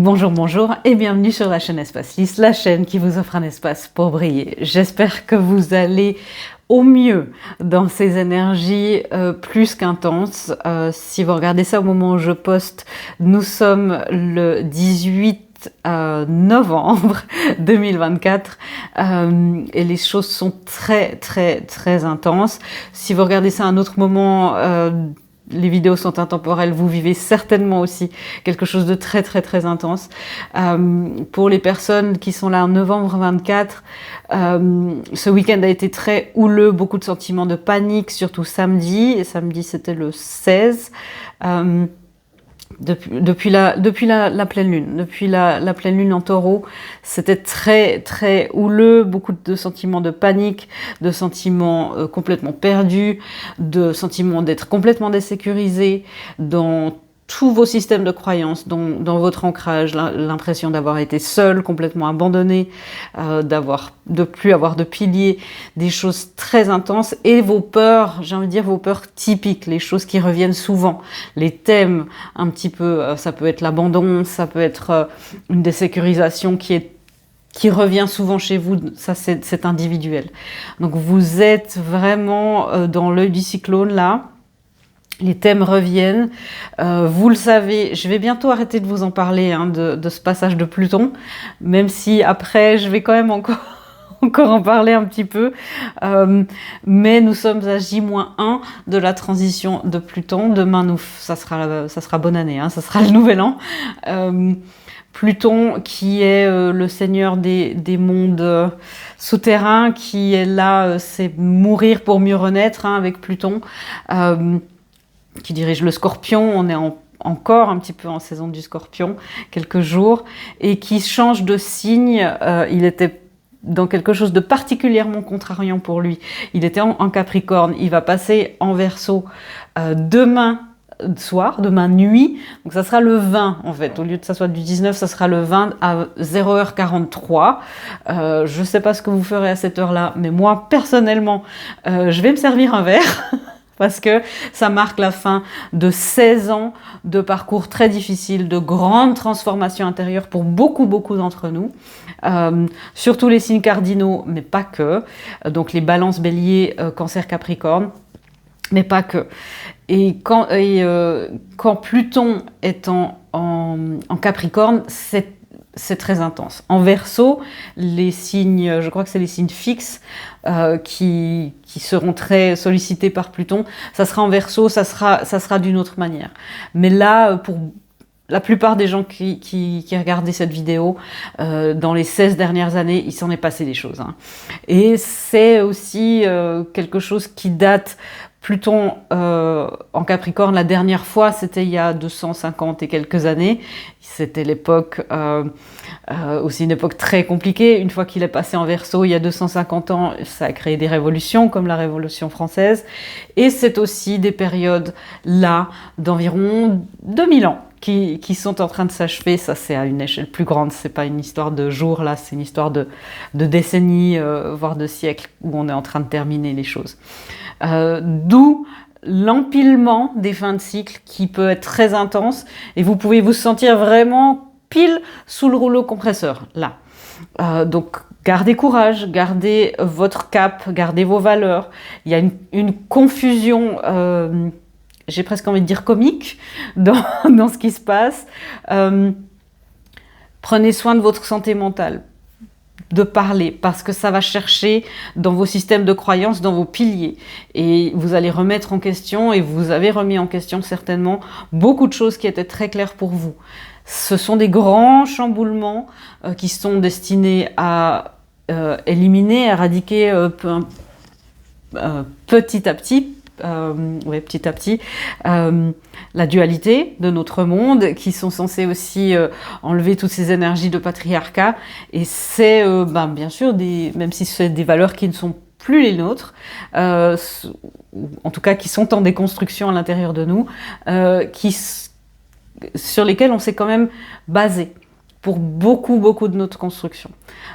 Bonjour, bonjour et bienvenue sur la chaîne Espace Lys, la chaîne qui vous offre un espace pour briller. J'espère que vous allez au mieux dans ces énergies plus qu'intenses. Si vous regardez ça au moment où je poste, nous sommes le 18 novembre 2024 et les choses sont très intenses. Si vous regardez ça à un autre moment, les vidéos sont intemporelles, vous vivez certainement aussi quelque chose de très intense. Pour les personnes qui sont là en novembre 24, ce week-end a été très houleux, beaucoup de sentiments de panique, surtout samedi. Et samedi, c'était le 16. Depuis la pleine lune, depuis la pleine lune en taureau, c'était très houleux, beaucoup de sentiments de panique, de sentiments complètement perdus, de sentiments d'être complètement désécurisés dans tous vos systèmes de croyances, dans votre ancrage, l'impression d'avoir été seul, complètement abandonné, de plus avoir de piliers, des choses très intenses et vos peurs, j'ai envie de dire vos peurs typiques, les choses qui reviennent souvent, les thèmes un petit peu, ça peut être l'abandon, ça peut être une désécurisation qui revient souvent chez vous, ça c'est individuel. Donc vous êtes vraiment dans l'œil du cyclone là. Les thèmes reviennent, vous le savez, je vais bientôt arrêter de vous en parler de ce passage de Pluton, même si après je vais quand même encore en parler un petit peu, mais nous sommes à J-1 de la transition de Pluton. Demain, ça sera bonne année, ça sera le nouvel an. Pluton qui est le seigneur des mondes souterrains, qui est là, c'est mourir pour mieux renaître avec Pluton. Qui dirige le Scorpion, on est encore un petit peu en saison du Scorpion, quelques jours, et qui change de signe. Il était dans quelque chose de particulièrement contrariant pour lui. Il était en Capricorne, il va passer en Verseau demain soir, demain nuit, donc ça sera le 20 en fait, au lieu de ça soit du 19, ça sera le 20 à 0h43. Je sais pas ce que vous ferez à cette heure-là, mais moi personnellement, je vais me servir un verre. Parce que ça marque la fin de 16 ans de parcours très difficile, de grandes transformations intérieures pour beaucoup d'entre nous. Surtout les signes cardinaux, mais pas que. Donc les balances bélier, cancer, capricorne, mais pas que. Et quand Pluton est en capricorne, c'est très intense. En Verseau, les signes, je crois que c'est les signes fixes qui seront très sollicités par Pluton. Ça sera en Verseau, ça sera d'une autre manière. Mais là, pour la plupart des gens qui regardaient cette vidéo, dans les 16 dernières années, il s'en est passé des choses. Et c'est aussi quelque chose qui date. Pluton en Capricorne, la dernière fois, c'était il y a 250 et quelques années. C'était l'époque, aussi une époque très compliquée. Une fois qu'il est passé en Verseau, il y a 250 ans, ça a créé des révolutions, comme la Révolution française. Et c'est aussi des périodes, là, d'environ 2000 ans, qui sont en train de s'achever. Ça, c'est à une échelle plus grande. C'est pas une histoire de jours, là, c'est une histoire de décennies, voire de siècles, où on est en train de terminer les choses. D'où l'empilement des fins de cycle qui peut être très intense et vous pouvez vous sentir vraiment pile sous le rouleau compresseur là. Donc gardez courage, gardez votre cap, gardez vos valeurs. Il y a une confusion, j'ai presque envie de dire comique, dans ce qui se passe. Prenez soin de votre santé mentale. De parler, parce que ça va chercher dans vos systèmes de croyances, dans vos piliers. Et vous allez remettre en question, et vous avez remis en question certainement, beaucoup de choses qui étaient très claires pour vous. Ce sont des grands chamboulements qui sont destinés à éliminer, éradiquer petit à petit, la dualité de notre monde, qui sont censés aussi enlever toutes ces énergies de patriarcat. Et c'est bien sûr, même si c'est des valeurs qui ne sont plus les nôtres, en tout cas qui sont en déconstruction à l'intérieur de nous, sur lesquelles on s'est quand même basé. pour beaucoup, beaucoup de notre construction.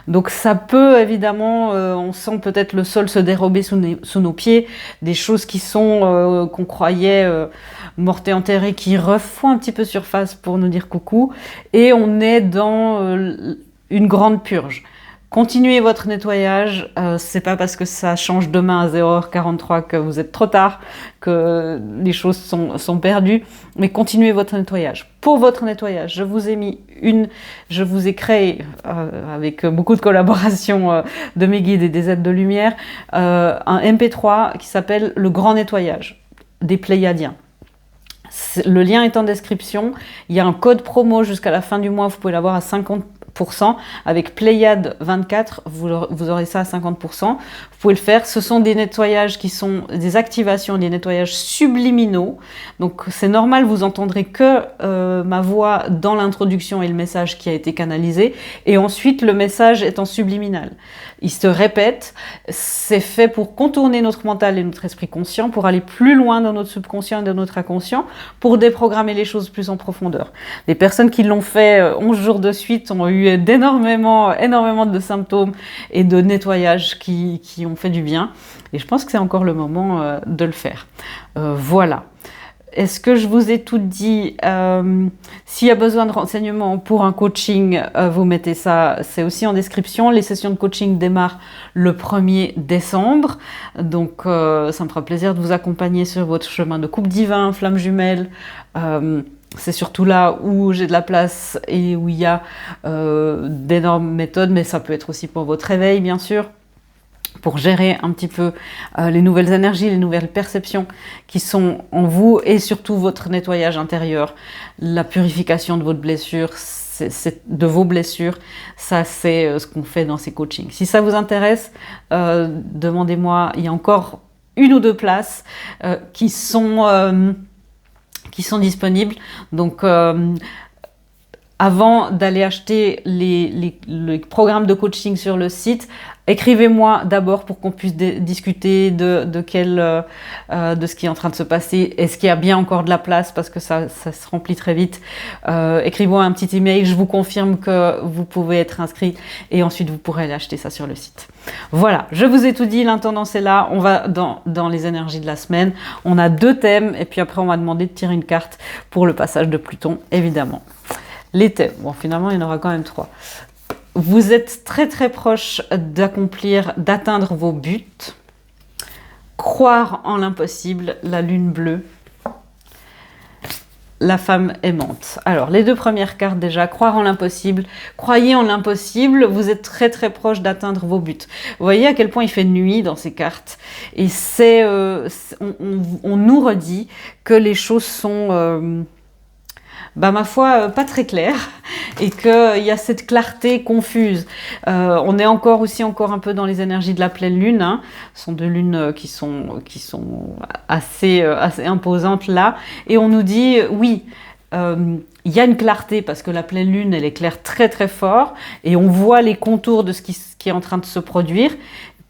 Donc ça peut évidemment, on sent peut-être le sol se dérober sous nos pieds, des choses qui sont, qu'on croyait mortes et enterrées, qui refont un petit peu surface pour nous dire coucou, et on est dans une grande purge. Continuez votre nettoyage, c'est pas parce que ça change demain à 0h43 que vous êtes trop tard, que les choses sont perdues, mais continuez votre nettoyage. Pour votre nettoyage, je vous ai créé, avec beaucoup de collaboration de mes guides et des aides de lumière, un MP3 qui s'appelle Le Grand Nettoyage des Pléiadiens. Le lien est en description, il y a un code promo jusqu'à la fin du mois, vous pouvez l'avoir à 50%. Avec Pléiade 24, vous aurez ça à 50%. Vous pouvez le faire. Ce sont des nettoyages qui sont des activations, des nettoyages subliminaux. Donc c'est normal, vous entendrez que ma voix dans l'introduction et le message qui a été canalisé. Et ensuite, le message est en subliminal. Il se répète. C'est fait pour contourner notre mental et notre esprit conscient, pour aller plus loin dans notre subconscient et dans notre inconscient, pour déprogrammer les choses plus en profondeur. Les personnes qui l'ont fait 11 jours de suite ont eu énormément de symptômes et de nettoyage qui ont fait du bien. Et je pense que c'est encore le moment de le faire. Voilà. Est-ce que je vous ai tout dit? S'il y a besoin de renseignements pour un coaching, vous mettez ça, c'est aussi en description. Les sessions de coaching démarrent le 1er décembre. Donc, ça me fera plaisir de vous accompagner sur votre chemin de coupe divin, flamme jumelle. C'est surtout là où j'ai de la place et où il y a d'énormes méthodes, mais ça peut être aussi pour votre réveil, bien sûr, pour gérer un petit peu les nouvelles énergies, les nouvelles perceptions qui sont en vous, et surtout votre nettoyage intérieur, la purification de votre blessure, de vos blessures. Ça, c'est ce qu'on fait dans ces coachings. Si ça vous intéresse, demandez-moi. Il y a encore 1 ou 2 places qui sont disponibles. Donc, avant d'aller acheter les programmes de coaching sur le site, écrivez-moi d'abord pour qu'on puisse discuter de ce qui est en train de se passer. Est-ce qu'il y a bien encore de la place, parce que ça se remplit très vite. Écrivez-moi un petit email, je vous confirme que vous pouvez être inscrit, et ensuite vous pourrez aller acheter ça sur le site. Voilà, je vous ai tout dit, l'intendance est là. On va dans les énergies de la semaine. On a 2 thèmes, et puis après on m'a demandé de tirer une carte pour le passage de Pluton, évidemment. Les thèmes, bon, finalement il y en aura quand même 3. Vous êtes très très proche d'atteindre vos buts. Croire en l'impossible, la lune bleue, la femme aimante. Alors, les 2 premières cartes déjà, croire en l'impossible. Croyez en l'impossible, vous êtes très très proche d'atteindre vos buts. Vous voyez à quel point il fait nuit dans ces cartes. Et on nous redit que les choses sont... ma foi, pas très clair, et qu'il y a cette clarté confuse. On est encore un peu dans les énergies de la pleine lune, hein. Ce sont 2 lunes qui sont assez imposantes là, et on nous dit, oui, il y a une clarté, parce que la pleine lune, elle éclaire très très fort, et on voit les contours de ce qui est en train de se produire.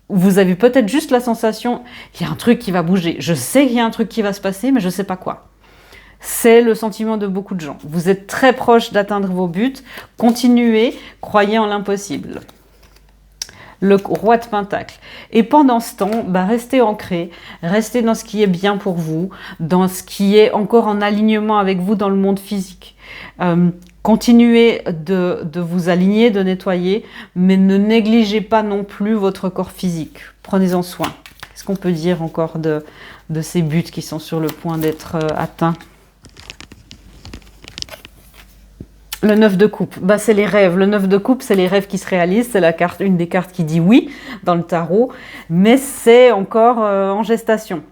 Vous avez peut-être juste la sensation, il y a un truc qui va bouger, je sais qu'il y a un truc qui va se passer, mais je ne sais pas quoi. C'est le sentiment de beaucoup de gens. Vous êtes très proche d'atteindre vos buts. Continuez, croyez en l'impossible. Le roi de Pentacle. Et pendant ce temps, restez ancré, restez dans ce qui est bien pour vous, dans ce qui est encore en alignement avec vous dans le monde physique. Continuez de vous aligner, de nettoyer, mais ne négligez pas non plus votre corps physique. Prenez-en soin. Qu'est-ce qu'on peut dire encore de ces buts qui sont sur le point d'être atteints? Le 9 de coupe, c'est les rêves. Le 9 de coupe, c'est les rêves qui se réalisent. C'est une des cartes qui dit oui dans le tarot, mais c'est encore en gestation.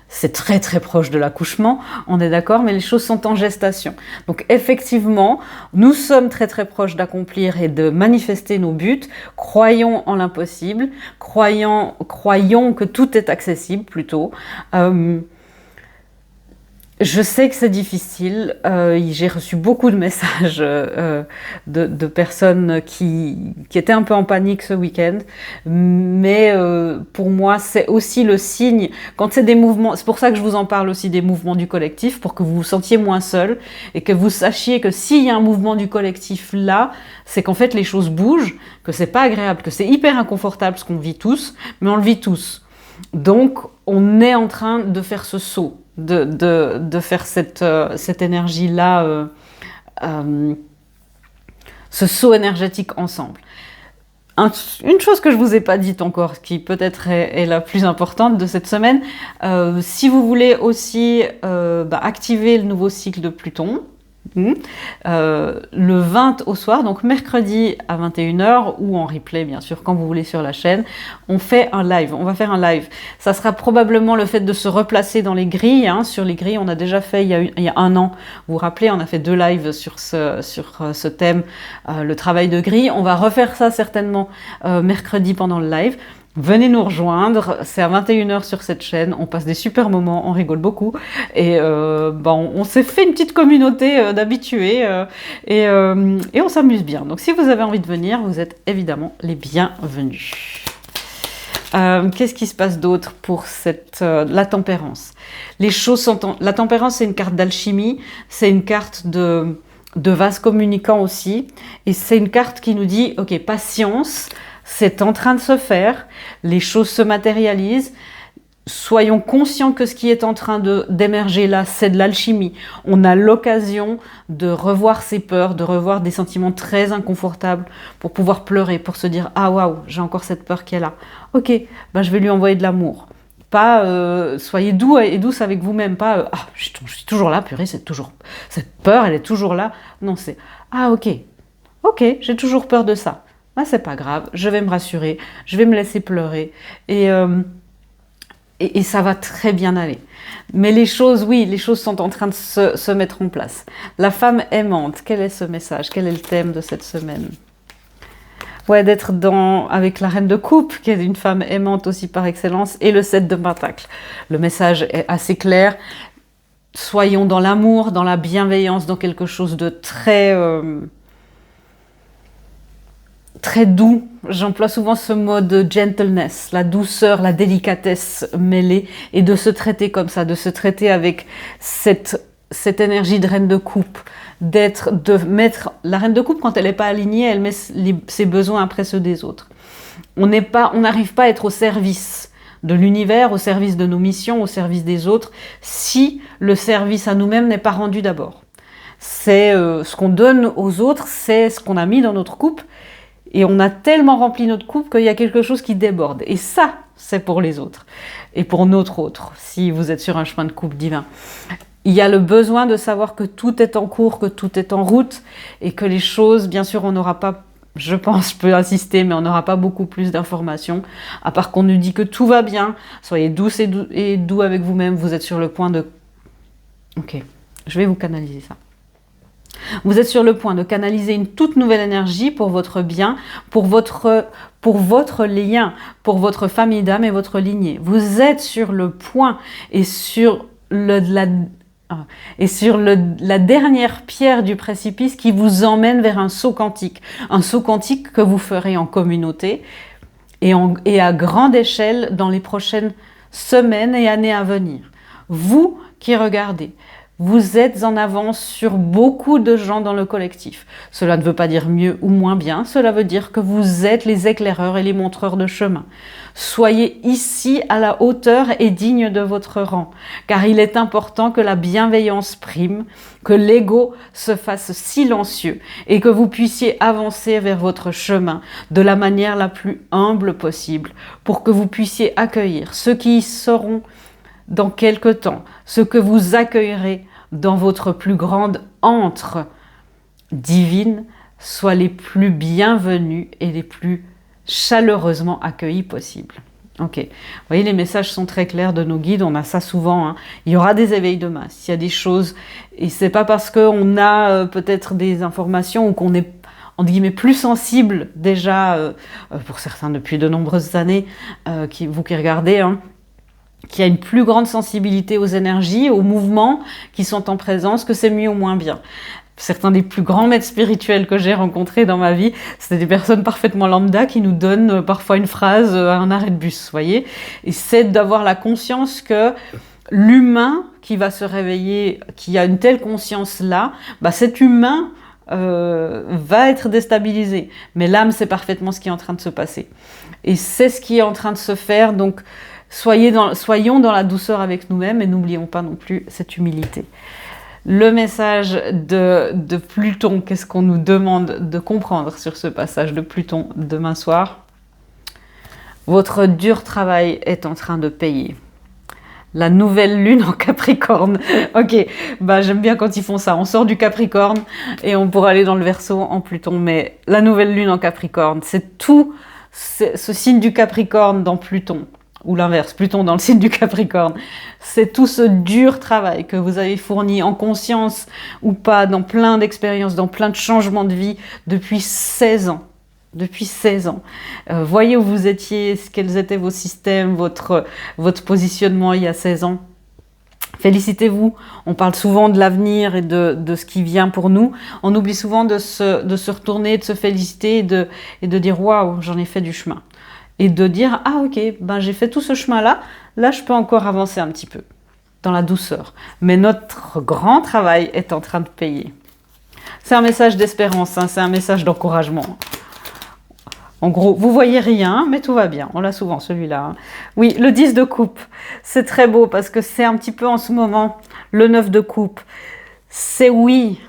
C'est très très proche de l'accouchement, on est d'accord, mais les choses sont en gestation. Donc effectivement, nous sommes très très proches d'accomplir et de manifester nos buts. Croyons en l'impossible, croyons que tout est accessible plutôt. Je sais que c'est difficile. J'ai reçu beaucoup de messages de personnes qui étaient un peu en panique ce week-end. Mais pour moi, c'est aussi le signe, quand c'est des mouvements, c'est pour ça que je vous en parle aussi des mouvements du collectif, pour que vous vous sentiez moins seul et que vous sachiez que s'il y a un mouvement du collectif là, c'est qu'en fait les choses bougent, que c'est pas agréable, que c'est hyper inconfortable ce qu'on vit tous, mais on le vit tous. Donc, on est en train de faire ce saut, de faire cette énergie-là, ce saut énergétique ensemble. Une chose que je ne vous ai pas dite encore, qui peut-être est la plus importante de cette semaine, si vous voulez aussi activer le nouveau cycle de Pluton, le 20 au soir, donc mercredi à 21h ou en replay bien sûr quand vous voulez sur la chaîne, on fait un live, on va faire un live. Ça sera probablement le fait de se replacer dans les grilles, hein. Sur les grilles on a déjà fait il y a un an, vous vous rappelez, on a fait 2 lives sur ce thème, le travail de grille. On va refaire ça certainement mercredi pendant le live. Venez nous rejoindre, c'est à 21h sur cette chaîne, on passe des super moments, on rigole beaucoup et on s'est fait une petite communauté d'habitués et on s'amuse bien. Donc si vous avez envie de venir, vous êtes évidemment les bienvenus. Qu'est-ce qui se passe d'autre pour la tempérance? Les choses sont la tempérance, c'est une carte d'alchimie, c'est une carte de vase communicant aussi, et c'est une carte qui nous dit, ok, patience, c'est en train de se faire, les choses se matérialisent, soyons conscients que ce qui est en train d'émerger là, c'est de l'alchimie. On a l'occasion de revoir ses peurs, de revoir des sentiments très inconfortables pour pouvoir pleurer, pour se dire « Ah waouh, j'ai encore cette peur qui est là. Ok, je vais lui envoyer de l'amour. » Pas soyez doux et douce avec vous-même, pas ah, je suis toujours là, purée, cette peur, elle est toujours là. Non, c'est ah ok, j'ai toujours peur de ça. C'est pas grave, je vais me rassurer, je vais me laisser pleurer et ça va très bien aller. Mais les choses sont en train de se mettre en place. La femme aimante, quel est ce message? Quel est le thème de cette semaine? Ouais, d'être avec la reine de coupe, qui est une femme aimante aussi par excellence, et le 7 de pentacles. Le message est assez clair. Soyons dans l'amour, dans la bienveillance, dans quelque chose de très doux. J'emploie souvent ce mot de gentleness, la douceur, la délicatesse mêlée, et de se traiter comme ça, de se traiter avec cette énergie de reine de coupe, de mettre la reine de coupe, quand elle n'est pas alignée, elle met ses besoins après ceux des autres. On n'arrive pas à être au service de l'univers, au service de nos missions, au service des autres, si le service à nous-mêmes n'est pas rendu d'abord. C'est ce qu'on donne aux autres, c'est ce qu'on a mis dans notre coupe, et on a tellement rempli notre coupe qu'il y a quelque chose qui déborde. Et ça, c'est pour les autres. Et pour notre autre, si vous êtes sur un chemin de coupe divin. Il y a le besoin de savoir que tout est en cours, que tout est en route, et que les choses, bien sûr, on n'aura pas, je peux insister, mais on n'aura pas beaucoup plus d'informations, à part qu'on nous dit que tout va bien, soyez douce et doux avec vous-même, vous êtes sur le point de... Ok, je vais vous canaliser ça. Vous êtes sur le point de canaliser une toute nouvelle énergie pour votre bien, pour votre lien, pour votre famille d'âme et votre lignée. Vous êtes sur le point et sur la dernière pierre du précipice qui vous emmène vers un saut quantique. Un saut quantique que vous ferez en communauté et à grande échelle dans les prochaines semaines et années à venir. Vous qui regardez, vous êtes en avance sur beaucoup de gens dans le collectif. Cela ne veut pas dire mieux ou moins bien, cela veut dire que vous êtes les éclaireurs et les montreurs de chemin. Soyez ici à la hauteur et digne de votre rang, car il est important que la bienveillance prime, que l'ego se fasse silencieux et que vous puissiez avancer vers votre chemin de la manière la plus humble possible, pour que vous puissiez accueillir ceux qui y seront dans quelque temps, ce que vous accueillerez dans votre plus grande antre divine, soient les plus bienvenus et les plus chaleureusement accueillis possible. Ok, vous voyez, les messages sont très clairs de nos guides, on a ça souvent, hein. Il y aura des éveils de masse, il y a des choses, et c'est pas parce qu'on a peut-être des informations ou qu'on est entre guillemets plus sensible déjà, pour certains depuis de nombreuses années, vous qui regardez, hein, qui a une plus grande sensibilité aux énergies, aux mouvements qui sont en présence, que c'est mieux ou moins bien. Certains des plus grands maîtres spirituels que j'ai rencontrés dans ma vie, c'était des personnes parfaitement lambda qui nous donnent parfois une phrase à un arrêt de bus, vous voyez. Et c'est d'avoir la conscience que l'humain qui va se réveiller, qui a une telle conscience-là, cet humain va être déstabilisé. Mais l'âme, c'est parfaitement ce qui est en train de se passer. Et c'est ce qui est en train de se faire, donc soyons dans la douceur avec nous-mêmes et n'oublions pas non plus cette humilité. Le message de Pluton, qu'est-ce qu'on nous demande de comprendre sur ce passage de Pluton demain soir? Votre dur travail est en train de payer. La nouvelle lune en Capricorne. Ok, j'aime bien quand ils font ça. On sort du Capricorne et on pourra aller dans le Verseau en Pluton. Mais la nouvelle lune en Capricorne, c'est tout ce signe du Capricorne dans Pluton. Ou l'inverse, Pluton dans le signe du Capricorne. C'est tout ce dur travail que vous avez fourni en conscience ou pas, dans plein d'expériences, dans plein de changements de vie depuis 16 ans. Depuis 16 ans. Voyez où vous étiez, quels étaient vos systèmes, votre positionnement il y a 16 ans. Félicitez-vous. On parle souvent de l'avenir et de ce qui vient pour nous. On oublie souvent de se retourner, de se féliciter et de dire « Waouh, j'en ai fait du chemin ». Et de dire « Ah ok, j'ai fait tout ce chemin-là, là je peux encore avancer un petit peu, dans la douceur. » Mais notre grand travail est en train de payer. C'est un message d'espérance, c'est un message d'encouragement. En gros, vous voyez rien, mais tout va bien. On l'a souvent, celui-là. Oui, le 10 de coupe, c'est très beau parce que c'est un petit peu en ce moment le 9 de coupe. C'est oui,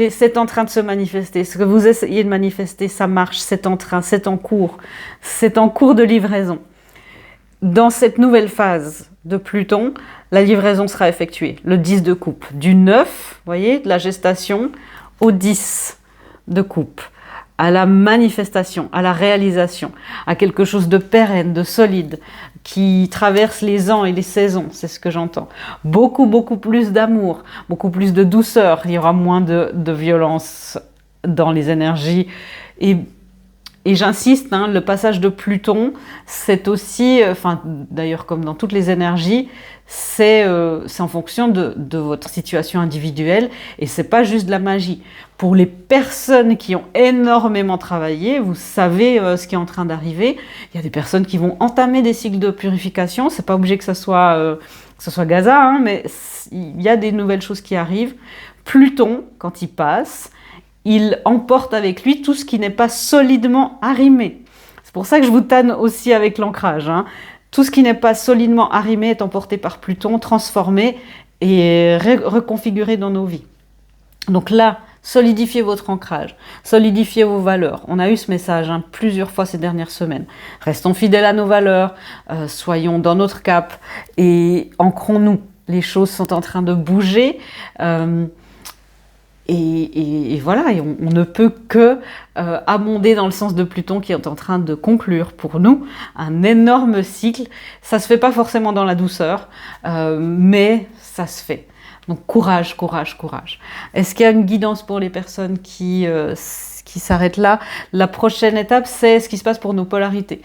c'est en train de se manifester. Ce que vous essayez de manifester, ça marche, c'est en train, c'est en cours. C'est en cours de livraison. Dans cette nouvelle phase de Pluton, la livraison sera effectuée. Le 10 de coupe, du 9, vous voyez, de la gestation, au 10 de coupe. À la manifestation, à la réalisation, à quelque chose de pérenne, de solide, qui traverse les ans et les saisons, c'est ce que j'entends. Beaucoup, beaucoup plus d'amour, beaucoup plus de douceur, il y aura moins de violence dans les énergies. Et j'insiste, le passage de Pluton, c'est aussi, d'ailleurs comme dans toutes les énergies, c'est en fonction de votre situation individuelle et c'est pas juste de la magie. Pour les personnes qui ont énormément travaillé, vous savez ce qui est en train d'arriver. Il y a des personnes qui vont entamer des cycles de purification. C'est pas obligé que ça soit Gaza, mais il y a des nouvelles choses qui arrivent. Pluton, quand il passe, il emporte avec lui tout ce qui n'est pas solidement arrimé. C'est pour ça que je vous tanne aussi avec l'ancrage. Tout ce qui n'est pas solidement arrimé est emporté par Pluton, transformé et reconfiguré dans nos vies. Donc là, solidifiez votre ancrage, solidifiez vos valeurs. On a eu ce message plusieurs fois ces dernières semaines. Restons fidèles à nos valeurs, soyons dans notre cap et ancrons-nous. Les choses sont en train de bouger. Et voilà, et on ne peut que amender dans le sens de Pluton qui est en train de conclure pour nous un énorme cycle. Ça se fait pas forcément dans la douceur, mais ça se fait. Donc courage, courage, courage. Est-ce qu'il y a une guidance pour les personnes qui s'arrêtent là? La prochaine étape, c'est ce qui se passe pour nos polarités.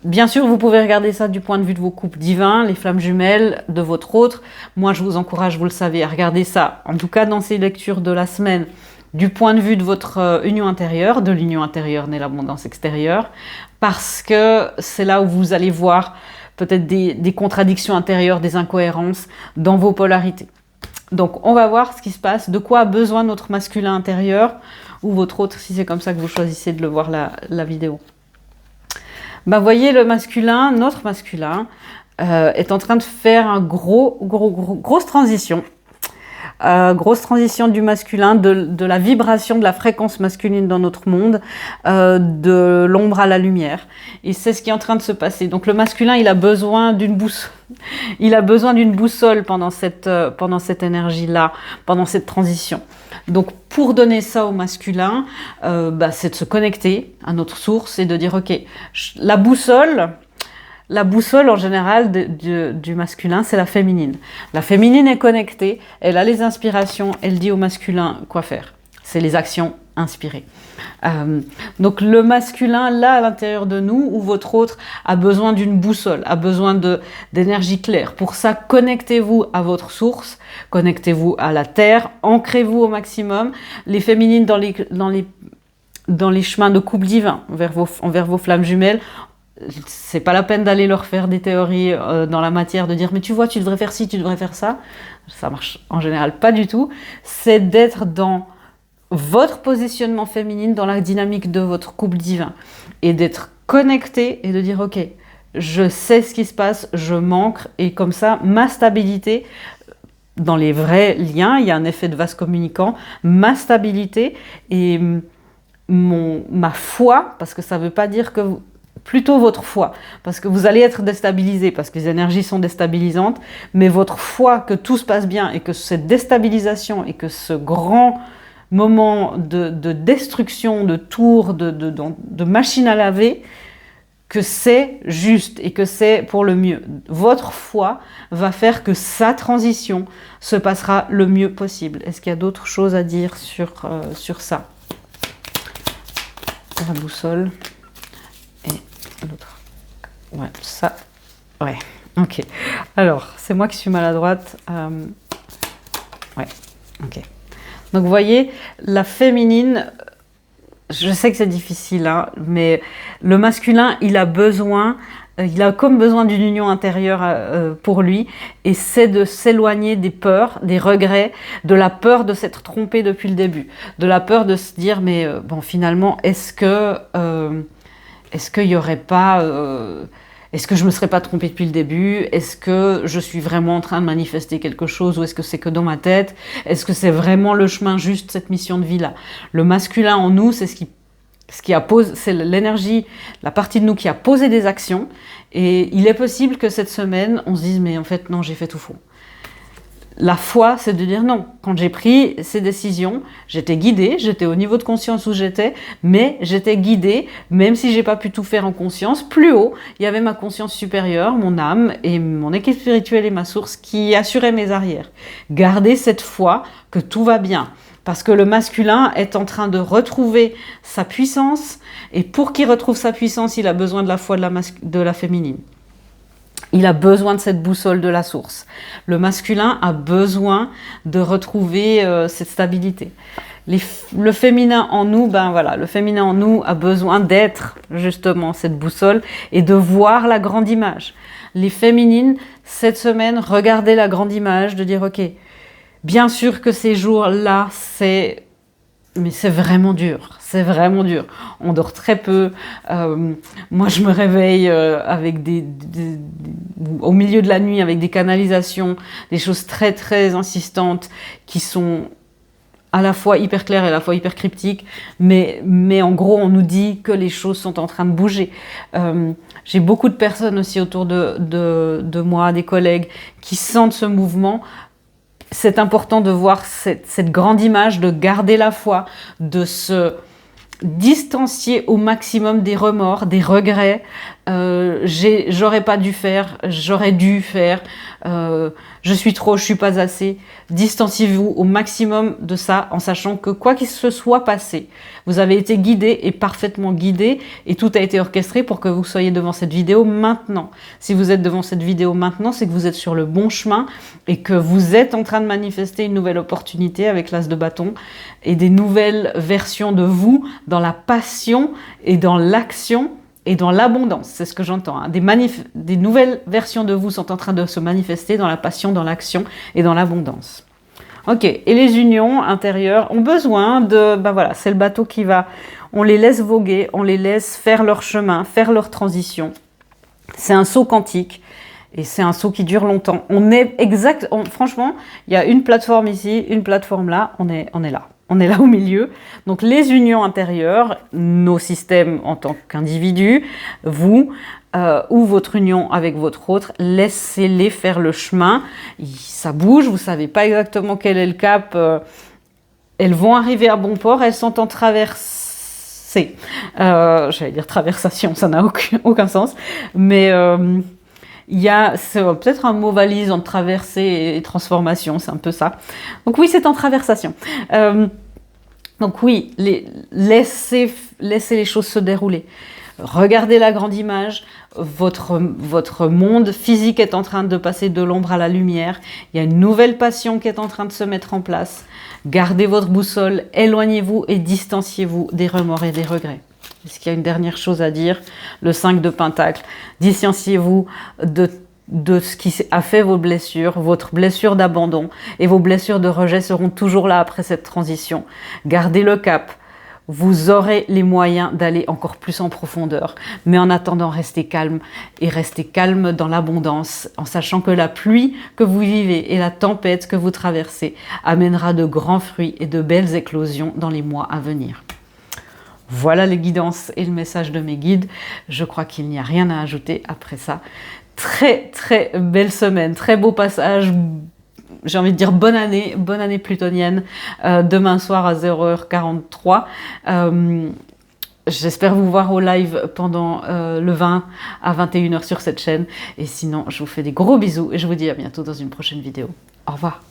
Bien sûr, vous pouvez regarder ça du point de vue de vos couples divins, les flammes jumelles, de votre autre. Moi, je vous encourage, vous le savez, à regarder ça, en tout cas dans ces lectures de la semaine, du point de vue de votre union intérieure. De l'union intérieure naît l'abondance extérieure, parce que c'est là où vous allez voir peut-être des contradictions intérieures, des incohérences dans vos polarités. Donc, on va voir ce qui se passe, de quoi a besoin notre masculin intérieur, ou votre autre, si c'est comme ça que vous choisissez de le voir la vidéo. Voyez, le masculin, notre masculin, est en train de faire une grosse transition. Grosse transition du masculin, de la vibration, de la fréquence masculine dans notre monde, de l'ombre à la lumière. Et c'est ce qui est en train de se passer. Donc le masculin, il a besoin d'une boussole. Il a besoin d'une boussole pendant cette énergie-là, pendant cette transition. Donc pour donner ça au masculin, c'est de se connecter à notre source et de dire ok, la boussole en général du masculin, c'est la féminine. La féminine est connectée, elle a les inspirations, elle dit au masculin quoi faire. C'est les actions inspirées. Donc le masculin, là, à l'intérieur de nous, ou votre autre, a besoin d'une boussole, a besoin d'énergie claire. Pour ça, connectez-vous à votre source, connectez-vous à la terre, ancrez-vous au maximum. Les féminines dans les chemins de couple divin, envers vos flammes jumelles, c'est pas la peine d'aller leur faire des théories dans la matière, de dire mais tu vois, tu devrais faire ci, tu devrais faire ça. Ça marche en général pas du tout. C'est d'être dans votre positionnement féminine, dans la dynamique de votre couple divin, et d'être connecté et de dire ok, je sais ce qui se passe, je m'ancre, et comme ça, ma stabilité dans les vrais liens, il y a un effet de vase communicant, ma stabilité et ma foi, parce que ça ne veut pas dire que plutôt votre foi, parce que vous allez être déstabilisé, parce que les énergies sont déstabilisantes, mais votre foi que tout se passe bien et que cette déstabilisation et que ce grand moment de destruction, de tour, de machine à laver, que c'est juste et que c'est pour le mieux. Votre foi va faire que sa transition se passera le mieux possible. Est-ce qu'il y a d'autres choses à dire sur ça? La boussole et l'autre. Ouais, ça. Ouais, ok. Alors, c'est moi qui suis maladroite. Ouais, ok. Donc, vous voyez, la féminine, je sais que c'est difficile, hein, mais le masculin, il a comme besoin d'une union intérieure pour lui, et c'est de s'éloigner des peurs, des regrets, de la peur de s'être trompé depuis le début, de la peur de se dire, mais bon, finalement, est-ce qu'il y aurait pas... est-ce que je ne me serais pas trompée depuis le début? Est-ce que je suis vraiment en train de manifester quelque chose, ou est-ce que c'est que dans ma tête? Est-ce que c'est vraiment le chemin juste, cette mission de vie-là? Le masculin en nous, c'est c'est l'énergie, la partie de nous qui a posé des actions. Et il est possible que cette semaine, on se dise, mais en fait, non, j'ai fait tout faux. La foi, c'est de dire non. Quand j'ai pris ces décisions, j'étais guidée, j'étais au niveau de conscience où j'étais, mais j'étais guidée, même si j'ai pas pu tout faire en conscience. Plus haut, il y avait ma conscience supérieure, mon âme et mon équipe spirituelle et ma source qui assuraient mes arrières. Gardez cette foi que tout va bien. Parce que le masculin est en train de retrouver sa puissance, et pour qu'il retrouve sa puissance, il a besoin de la foi de la féminine. Il a besoin de cette boussole de la source. Le masculin a besoin de retrouver cette stabilité. Le féminin en nous, le féminin en nous a besoin d'être justement cette boussole et de voir la grande image. Les féminines, cette semaine, regardez la grande image, de dire ok, bien sûr que ces jours-là, mais c'est vraiment dur, c'est vraiment dur. On dort très peu. Moi, je me réveille avec au milieu de la nuit avec des canalisations, des choses très très insistantes qui sont à la fois hyper claires et à la fois hyper cryptiques. Mais en gros, on nous dit que les choses sont en train de bouger. J'ai beaucoup de personnes aussi autour de moi, des collègues, qui sentent ce mouvement. C'est important de voir cette grande image, de garder la foi, de se distancier au maximum des remords, des regrets. J'aurais pas dû faire, j'aurais dû faire, je suis trop, je suis pas assez. Distanciez-vous au maximum de ça, en sachant que quoi qu'il se soit passé, vous avez été guidé et parfaitement guidé, et tout a été orchestré pour que vous soyez devant cette vidéo maintenant. Si vous êtes devant cette vidéo maintenant, c'est que vous êtes sur le bon chemin et que vous êtes en train de manifester une nouvelle opportunité avec l'as de bâton et des nouvelles versions de vous dans la passion et dans l'action et dans l'abondance. C'est ce que j'entends, hein. Des nouvelles versions de vous sont en train de se manifester dans la passion, dans l'action et dans l'abondance. Ok, et les unions intérieures ont besoin de... c'est le bateau qui va... On les laisse voguer, on les laisse faire leur chemin, faire leur transition. C'est un saut quantique et c'est un saut qui dure longtemps. Franchement, il y a une plateforme ici, une plateforme là, on est là. On est là au milieu. Donc les unions intérieures, nos systèmes en tant qu'individus, vous, ou votre union avec votre autre, laissez-les faire le chemin. Ça bouge, vous ne savez pas exactement quel est le cap. Elles vont arriver à bon port, elles sont en traversée. J'allais dire traversation, ça n'a aucun sens. Mais c'est peut-être un mot valise entre traversée et transformation, c'est un peu ça. Donc oui, c'est en traversation. Donc oui, laissez les choses se dérouler. Regardez la grande image, votre monde physique est en train de passer de l'ombre à la lumière, il y a une nouvelle passion qui est en train de se mettre en place. Gardez votre boussole, éloignez-vous et distanciez-vous des remords et des regrets. Est-ce qu'il y a une dernière chose à dire? Le 5 de Pentacle, distanciez-vous de ce qui a fait vos blessures, votre blessure d'abandon et vos blessures de rejet seront toujours là après cette transition. Gardez le cap. Vous aurez les moyens d'aller encore plus en profondeur. Mais en attendant, restez calme et restez calme dans l'abondance en sachant que la pluie que vous vivez et la tempête que vous traversez amènera de grands fruits et de belles éclosions dans les mois à venir. Voilà les guidances et le message de mes guides. Je crois qu'il n'y a rien à ajouter après ça. Très très belle semaine, très beau passage. J'ai envie de dire bonne année plutonienne, demain soir à 0h43. J'espère vous voir au live pendant le 20 à 21h sur cette chaîne. Et sinon, je vous fais des gros bisous et je vous dis à bientôt dans une prochaine vidéo. Au revoir.